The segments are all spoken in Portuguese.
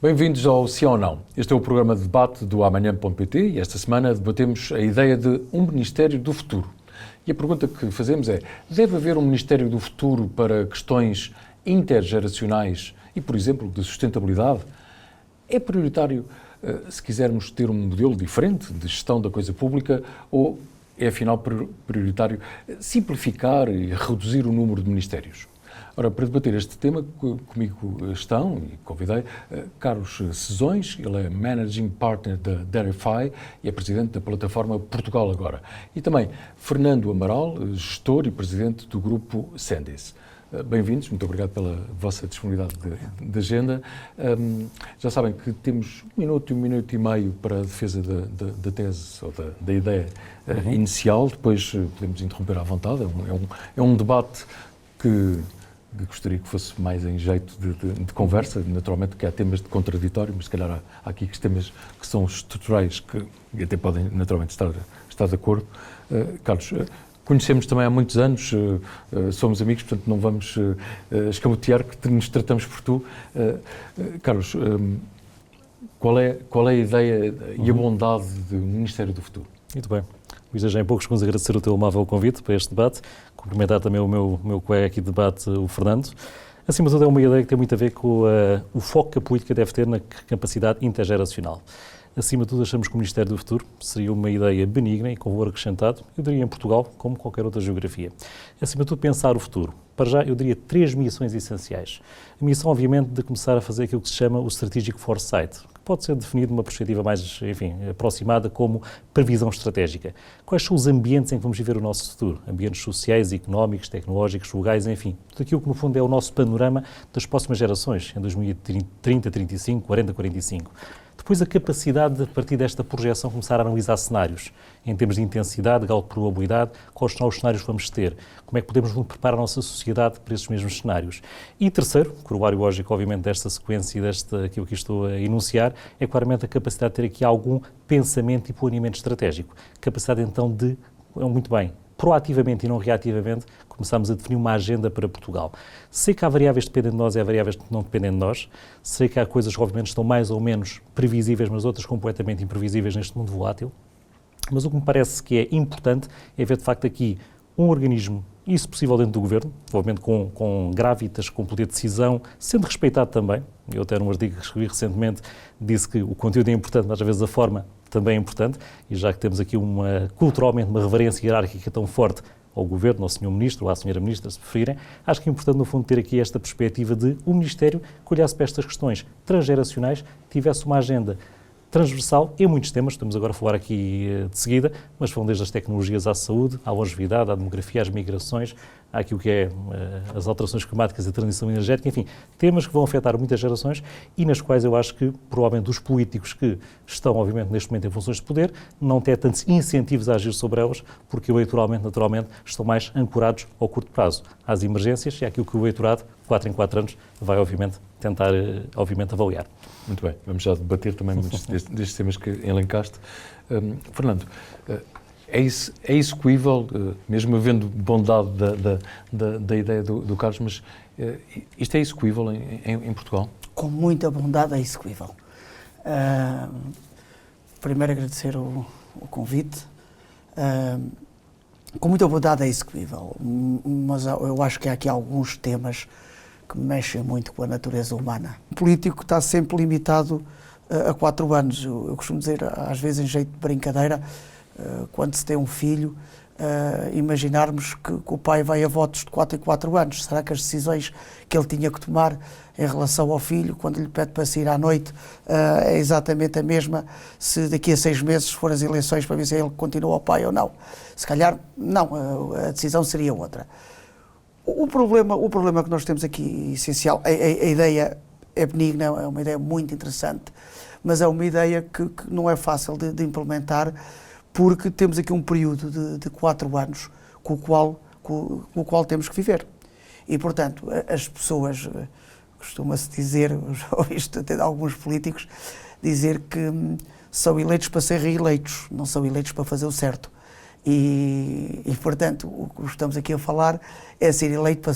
Bem-vindos ao Sim ou Não. Este é o programa de debate do Amanhã.pt e esta semana debatemos a ideia de um Ministério do Futuro. E a pergunta que fazemos é: deve haver um Ministério do Futuro para questões intergeracionais e, por exemplo, de sustentabilidade? É prioritário, se quisermos ter um modelo diferente de gestão da coisa pública, ou é, afinal, prioritário simplificar e reduzir o número de ministérios? Ora, para debater este tema, comigo estão, e convidei, Carlos Cesões, ele é Managing Partner da Verify e é Presidente da plataforma Portugal Agora. E também Fernando Amaral, gestor e Presidente do Grupo Sendis. Bem-vindos, muito obrigado pela vossa disponibilidade de agenda. Já sabem que temos um minuto e meio para a defesa da tese ou da ideia inicial, depois podemos interromper à vontade. É um debate que gostaria que fosse mais em jeito de conversa, naturalmente que há temas de contraditório, mas se calhar há aqui temas que são estruturais que até podem naturalmente estar de acordo. Carlos, conhecemos também há muitos anos, somos amigos, portanto não vamos escamotear que nos tratamos por tu. Carlos, qual é a ideia e a bondade do Ministério do Futuro? Muito bem. Luís, já em poucos segundos agradecer o teu amável convite para este debate, cumprimentar também o meu colega aqui de debate, o Fernando. Acima de tudo, é uma ideia que tem muito a ver com o foco que a política deve ter na capacidade intergeracional. Acima de tudo, achamos que o Ministério do Futuro seria uma ideia benigna e com valor acrescentado, eu diria em Portugal, como qualquer outra geografia. Acima de tudo, pensar o futuro. Para já, eu diria 3 missões essenciais. A missão, obviamente, de começar a fazer aquilo que se chama o Strategic Foresight, que pode ser definido de uma perspectiva mais, aproximada como previsão estratégica. Quais são os ambientes em que vamos viver o nosso futuro? Ambientes sociais, económicos, tecnológicos, legais, enfim. Tudo aquilo que, no fundo, é o nosso panorama das próximas gerações, em 2030, 35, 40, 45. Depois, a capacidade de, a partir desta projeção, começar a analisar cenários, em termos de intensidade, grau de probabilidade, quais são os cenários que vamos ter, como é que podemos preparar a nossa sociedade para esses mesmos cenários. E terceiro, corolário lógico, obviamente, desta sequência e aquilo que estou a enunciar, é claramente a capacidade de ter aqui algum pensamento e planeamento estratégico. Capacidade, então, de, muito bem, proativamente e não reativamente, começamos a definir uma agenda para Portugal. Sei que há variáveis que dependem de nós e há variáveis que não dependem de nós. Sei que há coisas que, obviamente, estão mais ou menos previsíveis, mas outras completamente imprevisíveis neste mundo volátil. Mas o que me parece que é importante é ver, de facto, aqui um organismo, isso possível dentro do Governo, obviamente com grávitas, com poder de decisão, sendo respeitado também. Eu até num artigo que escrevi recentemente disse que o conteúdo é importante, mas às vezes a forma também é importante, e já que temos aqui culturalmente uma reverência hierárquica tão forte ao Governo, ao Sr. Ministro ou à Sra. Ministra, se preferirem, acho que é importante, no fundo, ter aqui esta perspectiva de um Ministério que olhasse para estas questões transgeracionais, tivesse uma agenda transversal em muitos temas, estamos agora a falar aqui de seguida, mas vão desde as tecnologias à saúde, à longevidade, à demografia, às migrações, há aquilo que é as alterações climáticas e a transição energética, enfim, temas que vão afetar muitas gerações e nas quais eu acho que, provavelmente, os políticos que estão, obviamente, neste momento em funções de poder, não têm tantos incentivos a agir sobre elas, porque eleitoralmente, naturalmente, estão mais ancorados ao curto prazo, às emergências e àquilo que o eleitorado, 4 em 4 anos, vai, obviamente, tentar, avaliar. Muito bem, vamos já debater também muitos destes temas que elencaste. Fernando, é execuível, mesmo havendo bondade da ideia do Carlos, mas isto é execuível em Portugal? Com muita bondade é execuível. Primeiro agradecer o convite. Com muita bondade é execuível, mas eu acho que há aqui alguns temas que mexem muito com a natureza humana. O político está sempre limitado a 4 anos. Eu costumo dizer, às vezes em jeito de brincadeira, quando se tem um filho, imaginarmos que o pai vai a votos de 4 em 4 anos. Será que as decisões que ele tinha que tomar em relação ao filho, quando lhe pede para sair à noite, é exatamente a mesma se daqui a 6 meses forem as eleições para ver se ele continua ao pai ou não? Se calhar, não, a decisão seria outra. O problema que nós temos aqui, essencial, a ideia é benigna, é uma ideia muito interessante, mas é uma ideia que não é fácil de implementar, porque temos aqui um período de 4 anos com o qual temos que viver. E, portanto, as pessoas, costuma-se dizer, já ouvi isto até de alguns políticos, dizer que são eleitos para ser reeleitos, não são eleitos para fazer o certo. E portanto, o que estamos aqui a falar é ser eleito,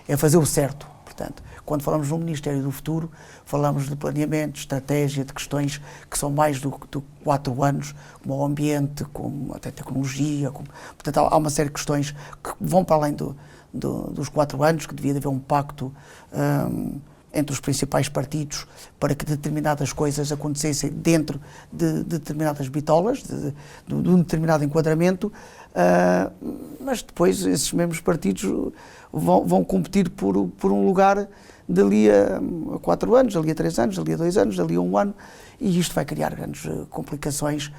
é fazer o certo. Portanto, quando falamos no Ministério do Futuro, falamos de planeamento, de estratégia, de questões que são mais do que 4 anos, como o ambiente, como até tecnologia. Portanto, há uma série de questões que vão para além dos 4 anos, que devia haver um pacto entre os principais partidos para que determinadas coisas acontecessem dentro de determinadas bitolas, de um determinado enquadramento, mas depois esses mesmos partidos vão competir por um lugar dali a 4 anos, dali a 3 anos, dali a 2 anos, dali a 1 ano, e isto vai criar grandes complicações,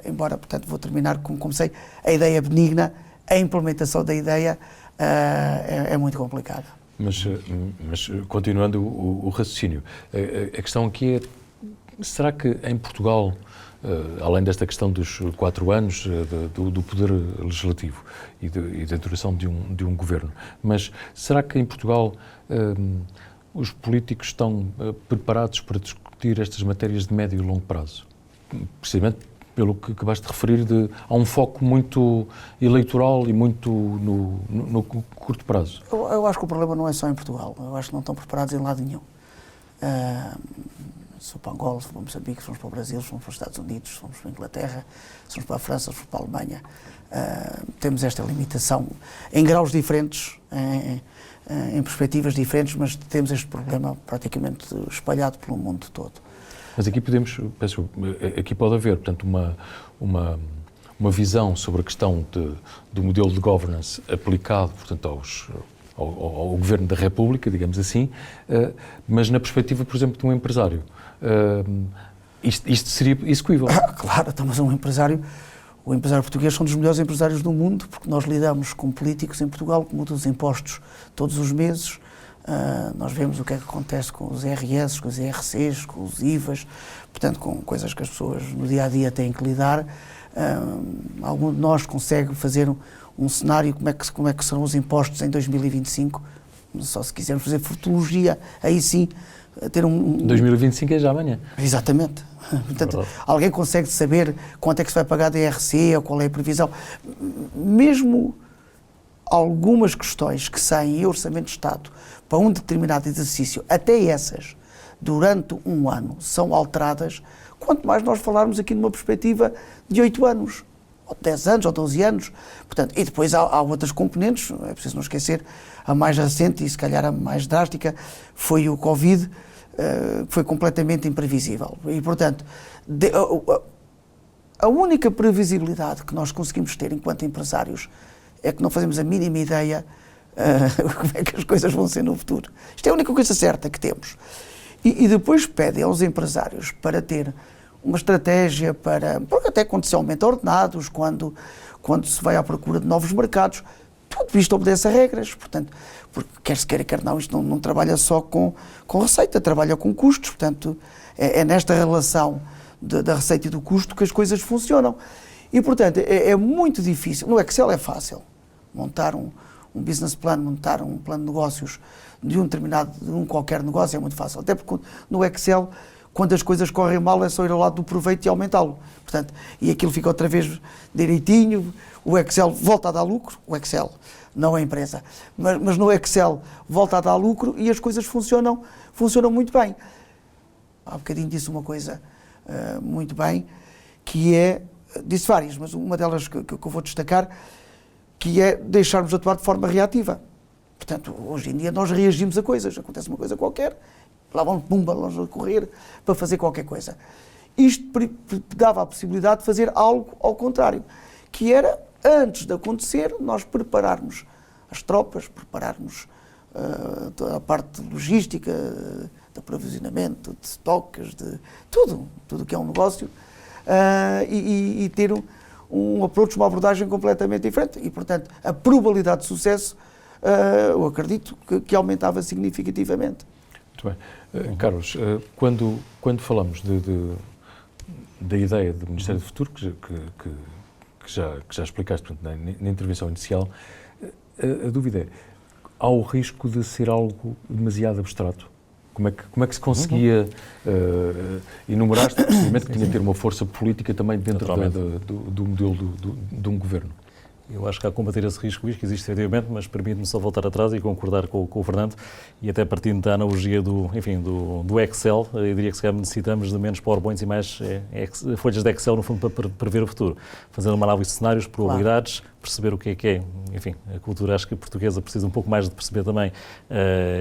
embora, portanto, vou terminar, como comecei, a ideia benigna, a implementação da ideia é muito complicada. Mas continuando o raciocínio, a questão aqui é, será que em Portugal, além desta questão dos 4 anos do poder legislativo e da duração de um governo, mas será que em Portugal os políticos estão preparados para discutir estas matérias de médio e longo prazo? Precisamente pelo que acabaste de referir, há um foco muito eleitoral e muito no curto prazo. Eu acho que o problema não é só em Portugal. Eu acho que não estão preparados em lado nenhum. Se vamos para Angola, se vamos para Moçambique, se vamos para o Brasil, se vamos para os Estados Unidos, se vamos para a Inglaterra, se vamos para a França, se vamos para a Alemanha, temos esta limitação em graus diferentes, em perspectivas diferentes, mas temos este problema praticamente espalhado pelo mundo todo. Mas aqui aqui pode haver, portanto, uma visão sobre a questão do modelo de governance aplicado, portanto, ao Governo da República, digamos assim, mas na perspectiva, por exemplo, de um empresário. Isto seria execuível? Claro, então, mas o empresário português são dos melhores empresários do mundo, porque nós lidamos com políticos em Portugal que mudam os impostos todos os meses. Nós vemos o que é que acontece com os IRS, com os IRCs, com os IVAs, portanto, com coisas que as pessoas no dia-a-dia têm que lidar. Algum de nós consegue fazer um cenário como é que serão os impostos em 2025, só se quisermos fazer futurologia, aí sim, ter 2025 é já amanhã. Exatamente. Portanto, alguém consegue saber quanto é que se vai pagar de IRC, ou qual é a previsão. Mesmo algumas questões que saem em Orçamento de Estado para um determinado exercício, até essas, durante um ano, são alteradas, quanto mais nós falarmos aqui numa perspectiva de 8 anos, ou 10 anos, ou 12 anos. Portanto, e depois há outras componentes, é preciso não esquecer, a mais recente e se calhar a mais drástica foi o Covid, que foi completamente imprevisível. E, portanto, a única previsibilidade que nós conseguimos ter enquanto empresários é que não fazemos a mínima ideia como é que as coisas vão ser no futuro. Isto é a única coisa certa que temos. E depois pedem aos empresários para ter uma estratégia porque até quando se aumenta ordenados, quando se vai à procura de novos mercados, tudo isto obedece a regras, portanto, porque quer se queira, quer não, isto não trabalha só com receita, trabalha com custos, portanto, é nesta relação da receita e do custo que as coisas funcionam. E, portanto, é muito difícil. No Excel é fácil montar um business plan, montar um plano de negócios de um qualquer negócio, é muito fácil. Até porque no Excel, quando as coisas correm mal, é só ir ao lado do proveito e aumentá-lo. Portanto, e aquilo fica outra vez direitinho, o Excel volta a dar lucro, o Excel, não a empresa, mas no Excel volta a dar lucro e as coisas funcionam muito bem. Há bocadinho disse uma coisa muito bem, que é, disse várias, mas uma delas que eu vou destacar, que é deixarmos de atuar de forma reativa. Portanto, hoje em dia nós reagimos a coisas, acontece uma coisa qualquer, lá vamos, pumba, vamos a correr para fazer qualquer coisa. Isto dava a possibilidade de fazer algo ao contrário, que era, antes de acontecer, nós prepararmos as tropas, prepararmos toda a parte de logística, de aprovisionamento, de estoques, de tudo que é um negócio, e ter um approach, uma abordagem completamente diferente. E, portanto, a probabilidade de sucesso, eu acredito, que aumentava significativamente. Muito bem. Carlos, quando falamos da ideia do Ministério do Futuro, que já explicaste, portanto, na intervenção inicial, a dúvida é, há o risco de ser algo demasiado abstrato? Como é que se conseguia enumerar-se, precisamente, que tinha que ter uma força política também dentro do modelo de um governo? Eu acho que há a combater esse risco que existe efetivamente, mas permite-me só voltar atrás e concordar com o Fernando, e até partindo da analogia do Excel, eu diria que se calhar necessitamos de menos PowerPoints e mais folhas de Excel, no fundo, para prever o futuro. Fazendo uma análise de cenários, probabilidades, perceber o que é. Enfim, a cultura, acho que portuguesa precisa um pouco mais de perceber também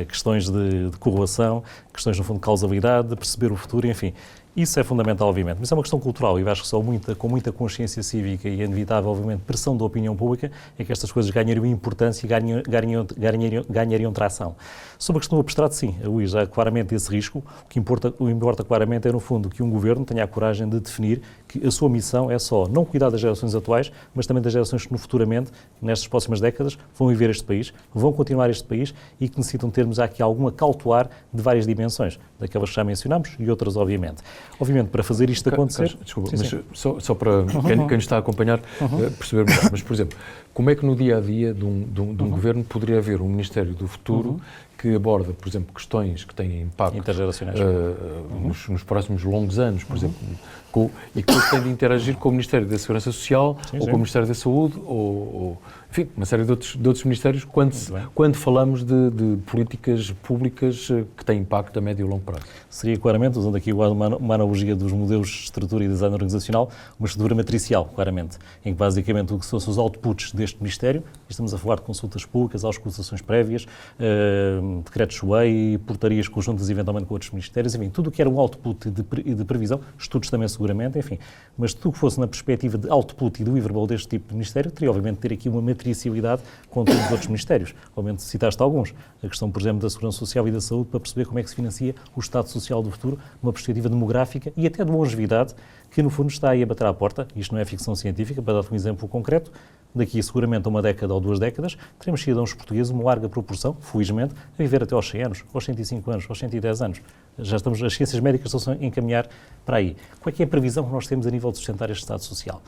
questões de correlação, questões, no fundo, de causalidade, de perceber o futuro, enfim. Isso é fundamental, obviamente, mas é uma questão cultural e eu acho que só com muita consciência cívica e inevitável, obviamente, pressão da opinião pública é que estas coisas ganhariam importância e ganhariam tração. Sobre a questão do abstrato, sim, a Luís, há claramente esse risco. O que importa claramente é, no fundo, que um governo tenha a coragem de definir que a sua missão é só não cuidar das gerações atuais, mas também das gerações que, futuramente, nestas próximas décadas, vão viver este país, vão continuar este país e que necessitam termos aqui algum acautelar de várias dimensões, daquelas que já mencionámos e outras, obviamente. Obviamente, para fazer isto acontecer... Desculpa, sim. mas só para quem nos está a acompanhar perceber melhor. Mas, por exemplo, como é que no dia-a-dia de um governo poderia haver um Ministério do Futuro que aborda, por exemplo, questões que têm impacto intergeracionais nos próximos longos anos, por exemplo, e que tem de interagir com o Ministério da Segurança Social ou com o Ministério da Saúde ou enfim, uma série de outros ministérios quando falamos de políticas públicas que têm impacto a médio e longo prazo. Seria claramente, usando aqui uma analogia dos modelos de estrutura e design organizacional, uma estrutura matricial, claramente, em que basicamente o que são os outputs deste Ministério, estamos a falar de consultas públicas, auscultações prévias, decretos-lei, portarias conjuntas eventualmente com outros ministérios, enfim, tudo o que era um output de previsão, estudos também seguramente, enfim, mas tudo o que fosse na perspectiva de output e deliverable deste tipo de Ministério, teria obviamente de ter aqui uma matricialidade com todos os outros ministérios. Obviamente citaste alguns, a questão, por exemplo, da Segurança Social e da Saúde, para perceber como é que se financia o Estado Social do futuro, uma perspectiva demográfica e até de longevidade, que no fundo está aí a bater à porta. Isto não é ficção científica, para dar um exemplo concreto, daqui seguramente a uma década ou 2 décadas, teremos cidadãos portugueses, uma larga proporção, felizmente, a viver até aos 100 anos, aos 105 anos, aos 110 anos. Já estamos, as ciências médicas estão a encaminhar para aí. Qual é que é a previsão que nós temos a nível de sustentar este Estado Social?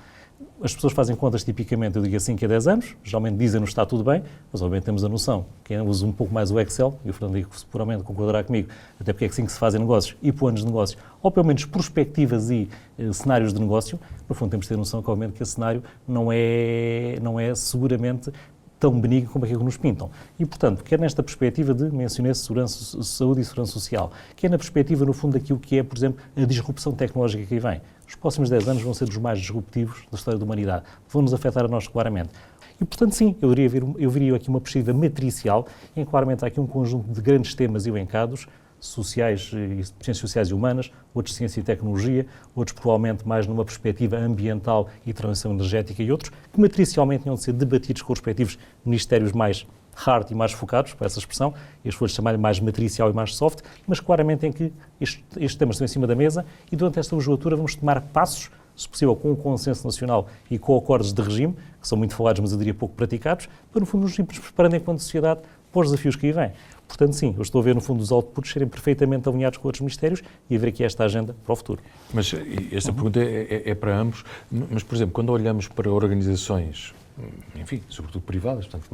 As pessoas fazem contas tipicamente, eu digo assim, que a 10 anos, geralmente dizem-nos está tudo bem, mas obviamente temos a noção, quem usa um pouco mais o Excel, e o Fernando digo que seguramente concordará comigo, até porque é assim que se fazem negócios e planos de negócios, ou pelo menos perspectivas e cenários de negócio, no fundo temos de ter noção que obviamente que esse cenário não é seguramente tão benigno como aquilo que nos pintam. E, portanto, quer nesta perspectiva de, mencionei saúde e segurança social, quer na perspectiva, no fundo, daquilo que é, por exemplo, a disrupção tecnológica que aí vem. Os próximos 10 anos vão ser dos mais disruptivos da história da humanidade. Vão-nos afetar a nós claramente. E, portanto, sim, eu viria aqui uma perspectiva matricial, em que claramente há aqui um conjunto de grandes temas elencados, sociais, ciências sociais e humanas, outros ciência e tecnologia, outros provavelmente mais numa perspectiva ambiental e transição energética e outros, que matricialmente tinham de ser debatidos com os respectivos ministérios mais hard e mais focados, para essa expressão, este foi chamar mais matricial e mais soft, mas claramente em que estes temas estão em cima da mesa e durante esta legislatura vamos tomar passos, se possível com um consenso nacional e com acordos de regime, que são muito falados, mas eu diria pouco praticados, para no fundo nos irmos preparando enquanto sociedade para os desafios que aí vêm. Portanto, sim, eu estou a ver, no fundo, os outputs serem perfeitamente alinhados com outros ministérios e a ver aqui esta agenda para o futuro. Mas esta pergunta é para ambos, mas, por exemplo, quando olhamos para organizações, enfim, sobretudo privadas, portanto,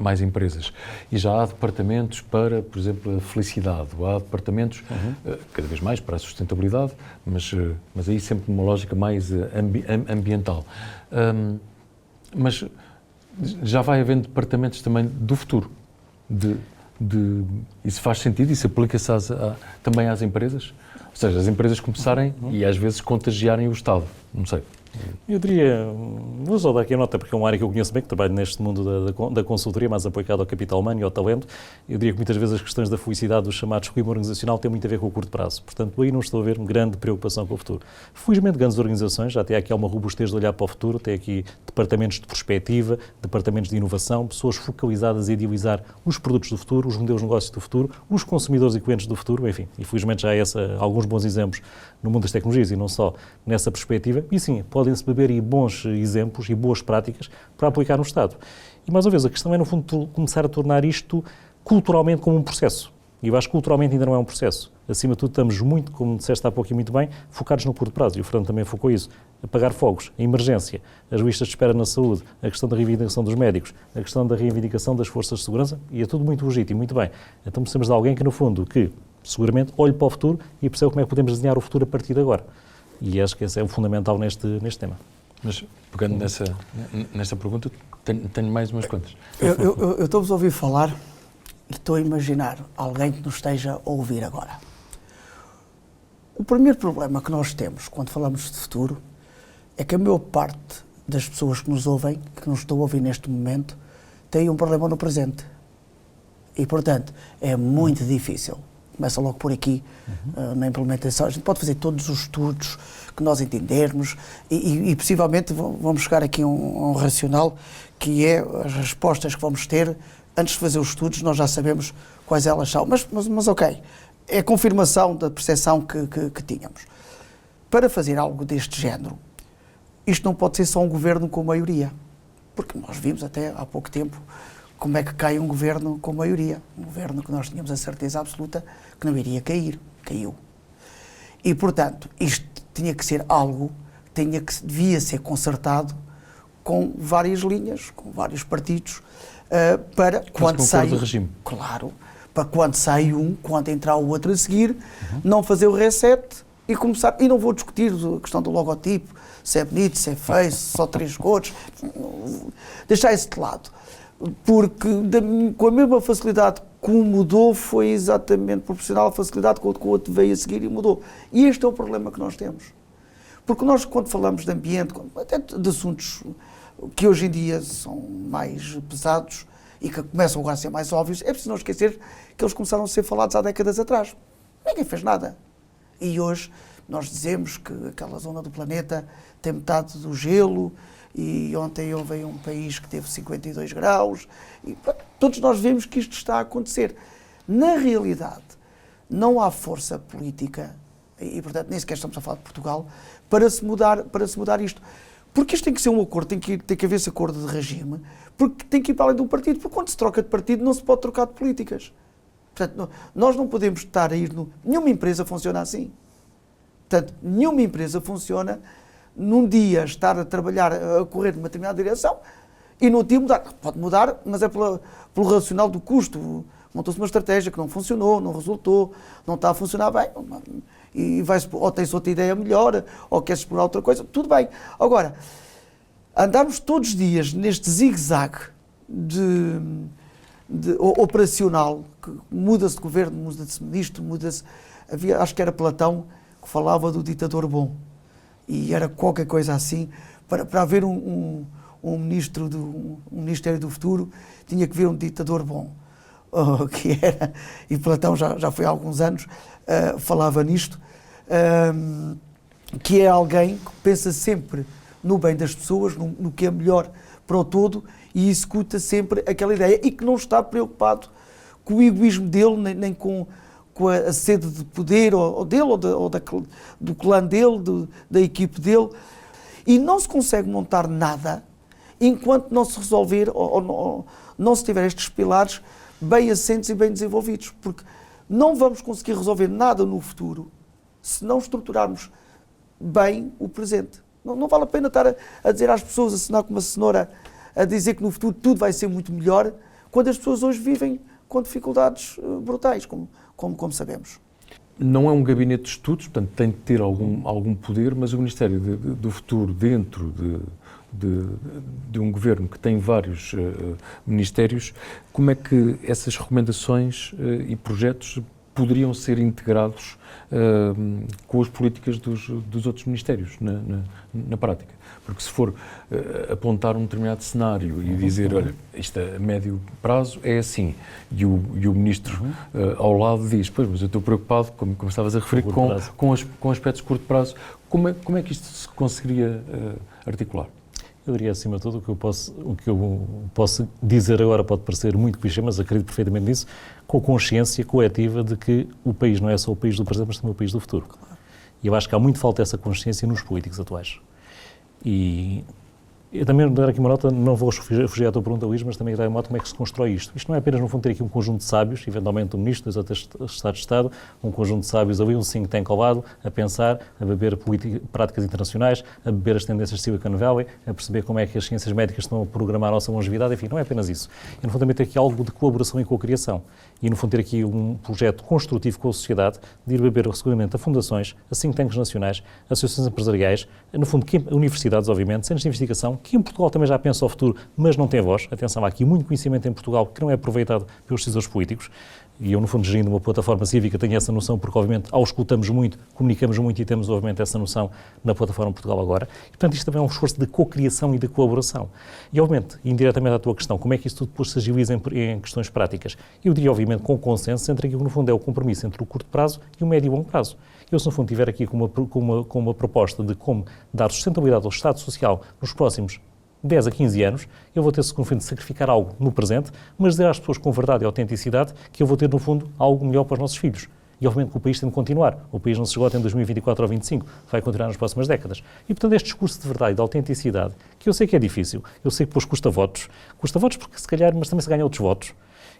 mais empresas, e já há departamentos para, por exemplo, a felicidade, ou há departamentos, cada vez mais, para a sustentabilidade, mas aí sempre numa lógica mais ambiental. Mas já vai havendo departamentos também do futuro. Isso faz sentido? Isso aplica-se também às empresas? Ou seja, as empresas começarem e às vezes contagiarem o Estado, não sei. Eu diria, vou só dar aqui a nota, porque é uma área que eu conheço bem, que trabalho neste mundo da consultoria, mais aplicado ao capital humano e ao talento. Eu diria que muitas vezes as questões da felicidade dos chamados clima organizacional têm muito a ver com o curto prazo. Portanto, aí não estou a ver uma grande preocupação com o futuro. Felizmente, grandes organizações, já tem aqui uma robustez de olhar para o futuro, tem aqui departamentos de perspectiva, departamentos de inovação, pessoas focalizadas em idealizar os produtos do futuro, os modelos de negócios do futuro, os consumidores e clientes do futuro, enfim. E felizmente já há alguns bons exemplos no mundo das tecnologias e não só nessa perspectiva. E sim, podem-se beber aí bons exemplos e boas práticas para aplicar no Estado. E mais uma vez, a questão é, no fundo, começar a tornar isto culturalmente como um processo. E eu acho que culturalmente ainda não é um processo. Acima de tudo, estamos muito, como disseste há pouco e muito bem, focados no curto prazo. E o Fernando também focou isso. Apagar fogos, a emergência, as listas de espera na saúde, a questão da reivindicação dos médicos, a questão da reivindicação das forças de segurança, e é tudo muito legítimo, muito bem. Então precisamos de alguém que, no fundo, que seguramente olhe para o futuro e perceba como é que podemos desenhar o futuro a partir de agora. E acho que esse é o fundamental neste tema. Mas, pegando nessa pergunta, tenho mais umas quantas. Eu estou-vos a ouvir falar e estou a imaginar alguém que nos esteja a ouvir agora. O primeiro problema que nós temos quando falamos de futuro é que a maior parte das pessoas que nos ouvem, que nos estão a ouvir neste momento, têm um problema no presente. E, portanto, é muito difícil. Começa logo por aqui, na implementação. A gente pode fazer todos os estudos que nós entendermos e possivelmente vamos chegar aqui a um racional que é as respostas que vamos ter. Antes de fazer os estudos, nós já sabemos quais elas são. Mas ok, é a confirmação da percepção que tínhamos. Para fazer algo deste género, isto não pode ser só um governo com maioria. Porque nós vimos até há pouco tempo como é que cai um governo com maioria. Um governo que nós tínhamos a certeza absoluta que não iria cair. Caiu. E, portanto, isto tinha que ser algo, devia ser concertado com várias linhas, com vários partidos, para quando sai... regime. Claro, para quando sai um, quando entrar o outro a seguir, não fazer o reset e começar... E não vou discutir a questão do logotipo, se é bonito, se é feio, se só 3 cores. Deixar isso de lado. Porque com a mesma facilidade que um mudou, foi exatamente proporcional à facilidade que o outro veio a seguir e mudou. E este é o problema que nós temos. Porque nós, quando falamos de ambiente, até de assuntos que hoje em dia são mais pesados e que começam agora a ser mais óbvios, é preciso não esquecer que eles começaram a ser falados há décadas atrás. Ninguém fez nada. E hoje nós dizemos que aquela zona do planeta tem metade do gelo, e ontem houve um país que teve 52 graus, e todos nós vemos que isto está a acontecer. Na realidade, não há força política, e portanto nem sequer estamos a falar de Portugal, para se mudar isto. Porque isto tem que ser um acordo, tem que haver esse acordo de regime, porque tem que ir para além de um partido, porque quando se troca de partido não se pode trocar de políticas. Portanto, nós não podemos estar a ir... Nenhuma empresa funciona assim. Portanto, nenhuma empresa funciona num dia estar a trabalhar, a correr numa determinada direção e no outro dia mudar. Pode mudar, mas é pelo racional do custo. Montou-se uma estratégia que não funcionou, não resultou, não está a funcionar bem, e ou tens outra ideia melhor, ou queres explorar outra coisa, tudo bem. Agora, andarmos todos os dias neste zigue-zague de operacional, que muda-se de governo, muda-se de ministro, muda-se... Acho que era Platão que falava do ditador bom. E era qualquer coisa assim, para haver um Ministério do Futuro, tinha que haver um ditador bom, que era, e Platão já foi há alguns anos, falava nisto, que é alguém que pensa sempre no bem das pessoas, no que é melhor para o todo, e executa sempre aquela ideia, e que não está preocupado com o egoísmo dele, nem com a sede de poder, ou dele, ou do clã dele, da equipe dele, e não se consegue montar nada enquanto não se resolver, ou não se tiver estes pilares bem assentes e bem desenvolvidos, porque não vamos conseguir resolver nada no futuro se não estruturarmos bem o presente. Não vale a pena estar a dizer às pessoas, a assinar com uma cenoura, a dizer que no futuro tudo vai ser muito melhor, quando as pessoas hoje vivem com dificuldades brutais, como sabemos. Não é um gabinete de estudos, portanto tem de ter algum poder, mas o Ministério do Futuro, dentro de um governo que tem vários ministérios, como é que essas recomendações e projetos poderiam ser integrados com as políticas dos outros ministérios na prática? Porque se for apontar um determinado cenário e dizer, olha, isto a médio prazo é assim, e o ministro ao lado diz, pois, mas eu estou preocupado, como estavas a referir, com aspectos de curto prazo, como é que isto se conseguiria articular? Eu diria, acima de tudo, o que eu posso dizer agora pode parecer muito clichê, mas acredito perfeitamente nisso, com a consciência coletiva de que o país não é só o país do presente, mas também o país do futuro. Claro. E eu acho que há muito falta dessa consciência nos políticos atuais. E Eu também dar aqui uma nota, não vou fugir à tua pergunta, Luís, mas também dar uma nota como é que se constrói isto. Isto não é apenas, no fundo, ter aqui um conjunto de sábios, eventualmente um ministro, dois ou três Estados de Estado, um conjunto de sábios ali, um think tank ao lado, a pensar, a beber práticas internacionais, a beber as tendências de Silicon Valley, a perceber como é que as ciências médicas estão a programar a nossa longevidade, enfim, não é apenas isso. E, no fundo, também ter aqui algo de colaboração e cocriação. E, no fundo, ter aqui um projeto construtivo com a sociedade, de ir beber seguramente a fundações, a think tanks nacionais, associações empresariais, no fundo, universidades, obviamente, centros de investigação, que em Portugal também já pensa ao futuro, mas não tem voz. Atenção, há aqui muito conhecimento em Portugal que não é aproveitado pelos decisores políticos. E eu, no fundo, gerindo uma plataforma cívica, tenho essa noção, porque, obviamente, ao escutamos muito, comunicamos muito e temos, obviamente, essa noção na plataforma Portugal Agora. E, portanto, isto também é um esforço de cocriação e de colaboração. E, obviamente, indiretamente à tua questão, como é que isso tudo depois se agiliza em questões práticas? Eu diria, obviamente, com consenso entre aquilo que, no fundo, é o compromisso entre o curto prazo e o médio e longo prazo. Eu, se no fundo, estiver aqui com uma proposta de como dar sustentabilidade ao Estado Social nos próximos 10 a 15 anos, eu vou ter, no fundo, de sacrificar algo no presente, mas dizer às pessoas com verdade e autenticidade que eu vou ter, no fundo, algo melhor para os nossos filhos. E, obviamente, que o país tem de continuar. O país não se esgota em 2024 ou 2025, vai continuar nas próximas décadas. E, portanto, este discurso de verdade e de autenticidade, que eu sei que é difícil, eu sei que depois custa votos porque se calhar, mas também se ganha outros votos.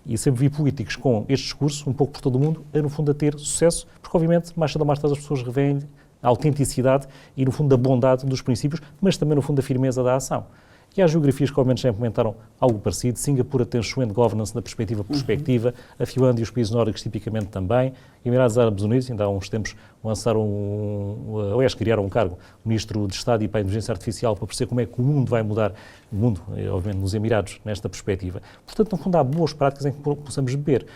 E sempre vi políticos com este discurso, um pouco por todo o mundo, no fundo, a ter sucesso, porque, obviamente, mais cedo ou mais tarde as pessoas revêem a autenticidade e, no fundo, a bondade dos princípios, mas também, no fundo, a firmeza da ação. E há geografias que, obviamente, já implementaram algo parecido. Singapura tem excelente governance na perspectiva prospectiva, a Finlândia e os países nórdicos tipicamente também. Emirados Árabes Unidos, ainda há uns tempos, lançaram aliás, criaram um cargo, Ministro de Estado e para a Inteligência Artificial, para perceber como é que o mundo vai mudar, o mundo, obviamente, nos Emirados, nesta perspectiva. Portanto, no fundo, há boas práticas em que possamos beber.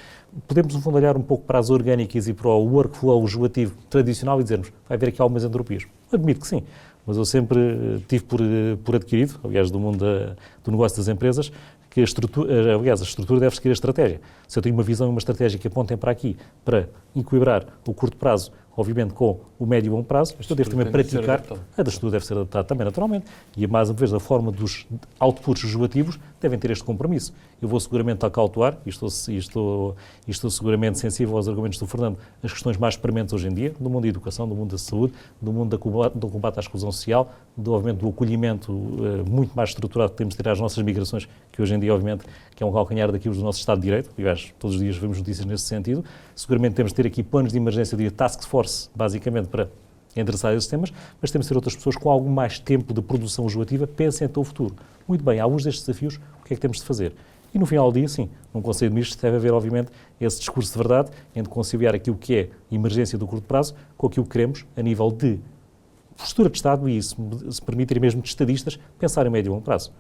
Podemos, no fundo, olhar um pouco para as orgânicas e para o workflow legislativo tradicional e dizermos, vai haver aqui algumas entropias. Admito que sim. Mas eu sempre tive por adquirido, aliás, do mundo do negócio das empresas, que a estrutura deve seguir a estratégia. Se eu tenho uma visão e uma estratégia que apontem para aqui, para equilibrar o curto prazo, obviamente com o médio e longo prazo, eu devo também praticar, a da estrutura deve ser adaptada também naturalmente, e mais uma vez a forma dos outputs legislativos devem ter este compromisso. Eu vou seguramente acautelar, e estou seguramente sensível aos argumentos do Fernando, as questões mais prementes hoje em dia, do mundo da educação, do mundo da saúde, do mundo do combate à exclusão social, obviamente do acolhimento muito mais estruturado que temos de ter às nossas migrações, que hoje em dia, obviamente, que é um calcanhar daquilo do nosso Estado de Direito, aliás, todos os dias vemos notícias nesse sentido. Seguramente temos de ter aqui planos de emergência de task force, basicamente, para endereçar esses temas, mas temos de ter outras pessoas com algum mais tempo de produção legislativa, pensem até o futuro. Muito bem, há alguns destes desafios, o que é que temos de fazer? E no final do dia, sim, num Conselho de Ministros deve haver, obviamente, esse discurso de verdade, entre conciliar aquilo que é emergência do curto prazo com aquilo que queremos a nível de postura de Estado e, se permitirem mesmo de estadistas, pensar em médio e longo prazo.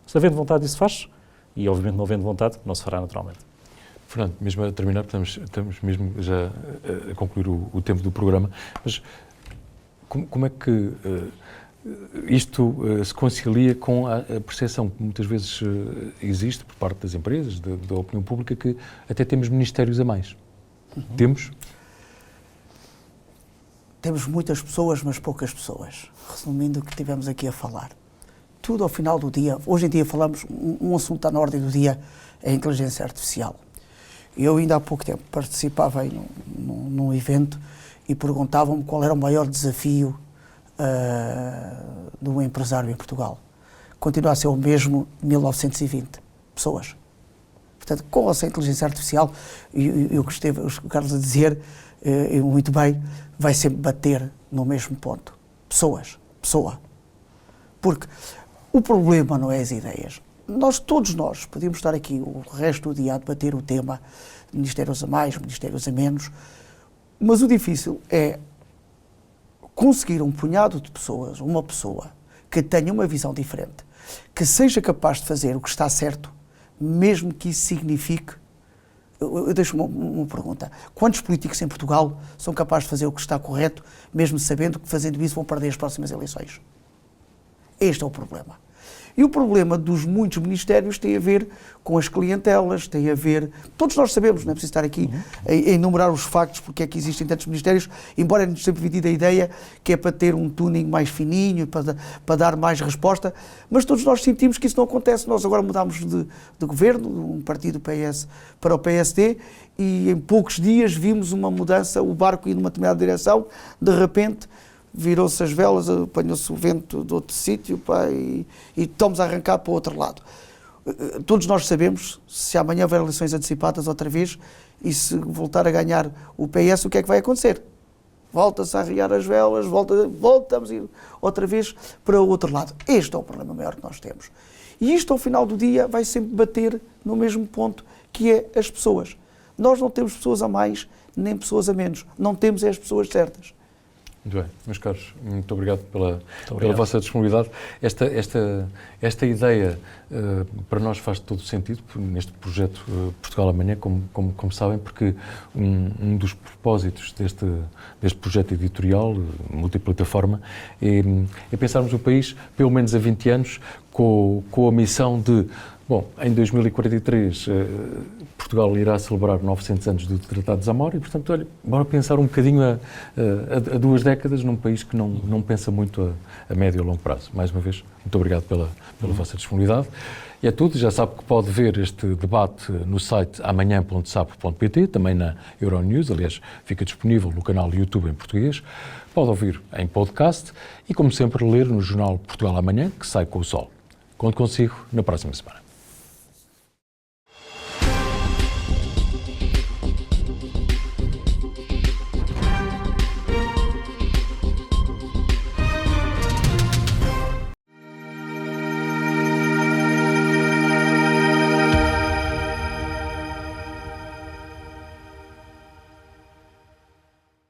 Se havendo vontade, isso faz, e obviamente não havendo vontade, não se fará naturalmente. Fernando, mesmo a terminar, estamos mesmo já a concluir o tempo do programa, mas como é que isto se concilia com a percepção que muitas vezes existe por parte das empresas, da opinião pública, que até temos ministérios a mais? Temos? Temos muitas pessoas, mas poucas pessoas. Resumindo o que tivemos aqui a falar. Tudo ao final do dia, hoje em dia falamos, um assunto está na ordem do dia, é a inteligência artificial. Eu ainda há pouco tempo participava num evento e perguntavam-me qual era o maior desafio de um empresário em Portugal. Continua a ser o mesmo de 1920, pessoas. Portanto, com essa inteligência artificial, e o que esteve o Carlos a dizer, muito bem, vai sempre bater no mesmo ponto. Pessoa. Porque o problema não é as ideias. Todos nós, podíamos estar aqui o resto do dia a debater o tema de ministérios a mais, ministérios a menos, mas o difícil é conseguir um punhado de pessoas, uma pessoa que tenha uma visão diferente, que seja capaz de fazer o que está certo, mesmo que isso signifique. Eu deixo uma pergunta. Quantos políticos em Portugal são capazes de fazer o que está correto, mesmo sabendo que fazendo isso vão perder as próximas eleições? Este é o problema. E o problema dos muitos ministérios tem a ver com as clientelas, tem a ver... Todos nós sabemos, não é preciso estar aqui a enumerar os factos porque é que existem tantos ministérios, embora nos sempre vendido a ideia que é para ter um tuning mais fininho, para dar mais resposta, mas todos nós sentimos que isso não acontece. Nós agora mudámos de governo, um partido PS para o PSD, e em poucos dias vimos uma mudança, o barco ir numa determinada direção, de repente virou-se as velas, apanhou-se o vento de outro sítio, pá, e estamos a arrancar para o outro lado. Todos nós sabemos, se amanhã houver eleições antecipadas outra vez, e se voltar a ganhar o PS, o que é que vai acontecer? Volta-se a arriar as velas, voltamos a ir outra vez para o outro lado. Este é o problema maior que nós temos. E isto, ao final do dia, vai sempre bater no mesmo ponto, que é as pessoas. Nós não temos pessoas a mais, nem pessoas a menos. Não temos as pessoas certas. Muito bem, meus caros, muito obrigado pela vossa disponibilidade. Esta ideia para nós faz todo sentido neste projeto Portugal Amanhã, como sabem, porque um dos propósitos deste projeto editorial, multiplataforma, é pensarmos o país, pelo menos há 20 anos, com a missão de, bom, em 2043 Portugal irá celebrar 900 anos do Tratado de Zamora e, portanto, olha, bora pensar um bocadinho a 2 décadas num país que não pensa muito a médio e longo prazo. Mais uma vez, muito obrigado pela vossa disponibilidade. E é tudo, já sabe que pode ver este debate no site amanhã.sapo.pt, também na Euronews, aliás, fica disponível no canal YouTube em português. Pode ouvir em podcast e, como sempre, ler no jornal Portugal Amanhã, que sai com o sol. Conto consigo na próxima semana.